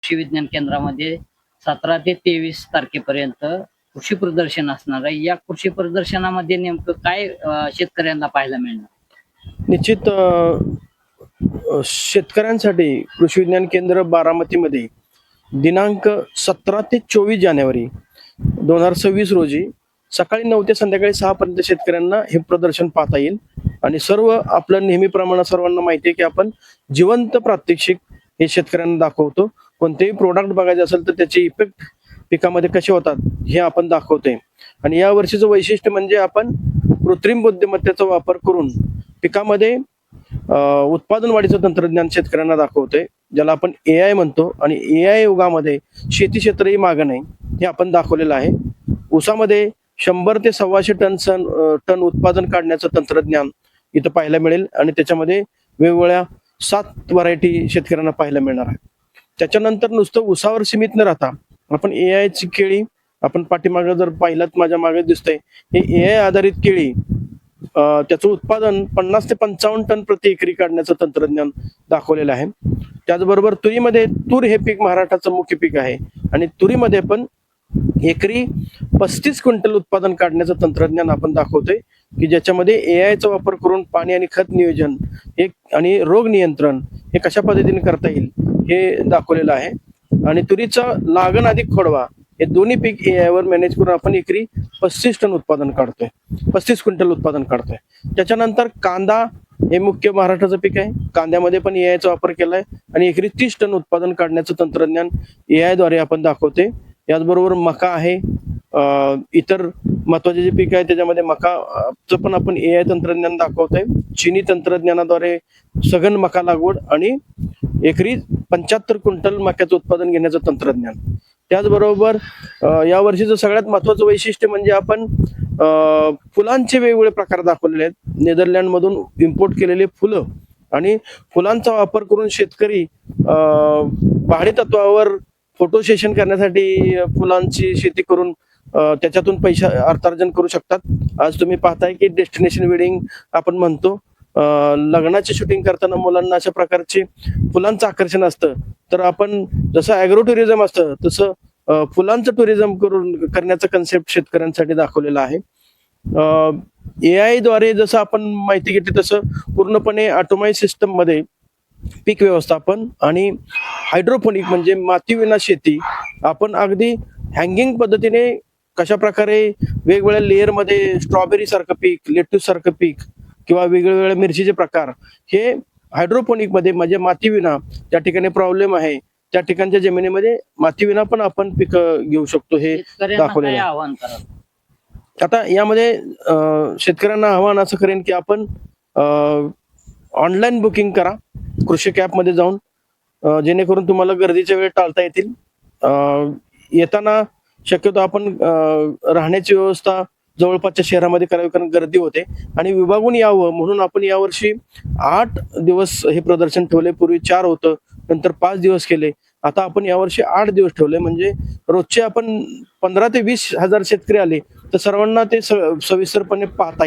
कृषी विज्ञान केंद्रामध्ये 17 ते 23 तारखेपर्यंत कृषी प्रदर्शन असणार आहे. या कृषी प्रदर्शनामध्ये नेमकं काय शेतकऱ्यांना पाहायला मिळणार? निश्चित शेतकऱ्यांसाठी कृषी विज्ञान केंद्र बारामतीमध्ये दिनांक 17 ते 24 जानेवारी 2026 रोजी सकाळी 9 ते संध्याकाळी 6 पर्यंत शेतकऱ्यांना हे प्रदर्शन पाहता येईल. आणि सर्व आपलं नेहमीप्रमाणे सर्वांना माहिती आहे की आपण जिवंत प्रात्यक्षिक हे शेतकऱ्यांना दाखवतो. कोणतेही प्रोडक्ट बघायचे असेल तर त्याचे इफेक्ट पिकामध्ये कसे होतात हे आपण दाखवतोय. आणि या वर्षीचं वैशिष्ट्य म्हणजे आपण कृत्रिम बुद्धिमत्तेचा वापर करून पिकामध्ये उत्पादन वाढीचं तंत्रज्ञान शेतकऱ्यांना दाखवतोय, ज्याला आपण AI म्हणतो. आणि AI युगामध्ये शेती क्षेत्रही मागं नाही हे आपण दाखवलेलं आहे. ऊसामध्ये 100 ते 125 टन उत्पादन काढण्याचं तंत्रज्ञान इथं पाहायला मिळेल. आणि त्याच्यामध्ये वेगवेगळ्या 7 व्हरायटी शेतकऱ्यांना पाहायला मिळणार आहे. त्याच्यानंतर नुसतं ऊसावर सीमित न राहता आपण AI ची केळी, आपण पाठीमागं जर पाहिलात माझ्या मागे दिसतंय, हे AI आधारित केळी त्याचं उत्पादन 50 ते 55 टन प्रति एकरी काढण्याचं तंत्रज्ञान दाखवलेलं आहे. त्याचबरोबर तुरीमध्ये, तूर हे पीक महाराष्ट्राचं मुख्य पीक आहे आणि तुरीमध्ये पण एकरी 35 क्विंटल उत्पादन काढण्याचं तंत्रज्ञान आपण दाखवतोय, की ज्याच्यामध्ये AI चा वापर करून पाणी आणि खत नियोजन हे आणि रोग नियंत्रण हे कशा पद्धतीने करता येईल हे दाखवलेलं आहे. आणि तुरीचा लागण अधिक खोडवा हे दोन्ही पीक AI वर मॅनेज करून आपण एकरी 35 टन उत्पादन काढतोय, 35 क्विंटल उत्पादन काढतोय. त्याच्यानंतर कांदा हे मुख्य महाराष्ट्राचं पीक आहे. कांद्यामध्ये पण AI चा वापर केलाय आणि एकरी 30 टन उत्पादन काढण्याचं तंत्रज्ञान AI द्वारे आपण दाखवते. याचबरोबर मका आहे, इतर महत्वाचे जे पीक आहे त्याच्यामध्ये मकाचं पण आपण AI तंत्रज्ञान दाखवतोय. चिनी तंत्रज्ञानाद्वारे सघन मका लागवड आणि एकरी 75 क्विंटल मक्याचं उत्पादन घेण्याचं तंत्रज्ञान. त्याचबरोबर या वर्षीचं सगळ्यात महत्वाचं वैशिष्ट्य म्हणजे आपण फुलांचे वेगवेगळे प्रकार दाखवलेले आहेत. नेदरलँडमधून इम्पोर्ट केलेले फुलं आणि फुलांचा वापर करून शेतकरी पहाडी तत्वावर फोटो सेशन करण्यासाठी फुलांची शेती करून त्याच्यातून पैसा अर्थार्जन करू शकतात. आज तुम्ही पाहताय की डेस्टिनेशन वेडिंग आपण म्हणतो, लग्नाचे शूटिंग करताना मुलांना अशा प्रकारचे फुलांचं आकर्षण असतं. तर आपण जसं ॲग्रो टुरिझम असतं तसं फुलांचं टुरिझम करण्याचा कन्सेप्ट शेतकऱ्यांसाठी दाखवलेला आहे. AI द्वारे जसं आपण माहिती घेतली तसं पूर्णपणे ऑटोमाइज सिस्टम मध्ये पीक व्यवस्थापन आणि हायड्रोपोनिक म्हणजे मातीविना शेती आपण अगदी हँगिंग पद्धतीने कशा प्रकारे वेगवेगळ्या लेअर मध्ये स्ट्रॉबेरी सारखं पीक, लेट्यूस सारखं पीक किंवा वेगवेगळे मिरचीचे प्रकार हे हायड्रोपोनिक मध्ये म्हणजे मातीविना त्या ठिकाणी प्रॉब्लेम आहे त्या ठिकाणच्या जमिनीमध्ये मातीविना पण आपण पीक घेऊ शकतो हे दाखवलेलं आहे. आव्हान करा आता यामध्ये शेतकऱ्यांना आव्हान असं करेन की आपण ऑनलाईन बुकिंग करा कृषी कॅप मध्ये जाऊन, जेणेकरून तुम्हाला गर्दीच्या वेळ टाळता येतील. येताना शक्यतो आपण राहण्याची व्यवस्था जवळपासच्या शहरामध्ये करावी, कारण गर्दी होते आणि विभागून यावं म्हणून आपण यावर्षी 8 दिवस हे प्रदर्शन ठेवले. पूर्वी 4 होतं, नंतर 5 दिवस केले. आता आपण यावर्षी 8 दिवस ठेवले, म्हणजे रोजचे आपण 15 ते 20 हजार शेतकरी आले तर सर्वांना ते सविस्तरपणे पाहता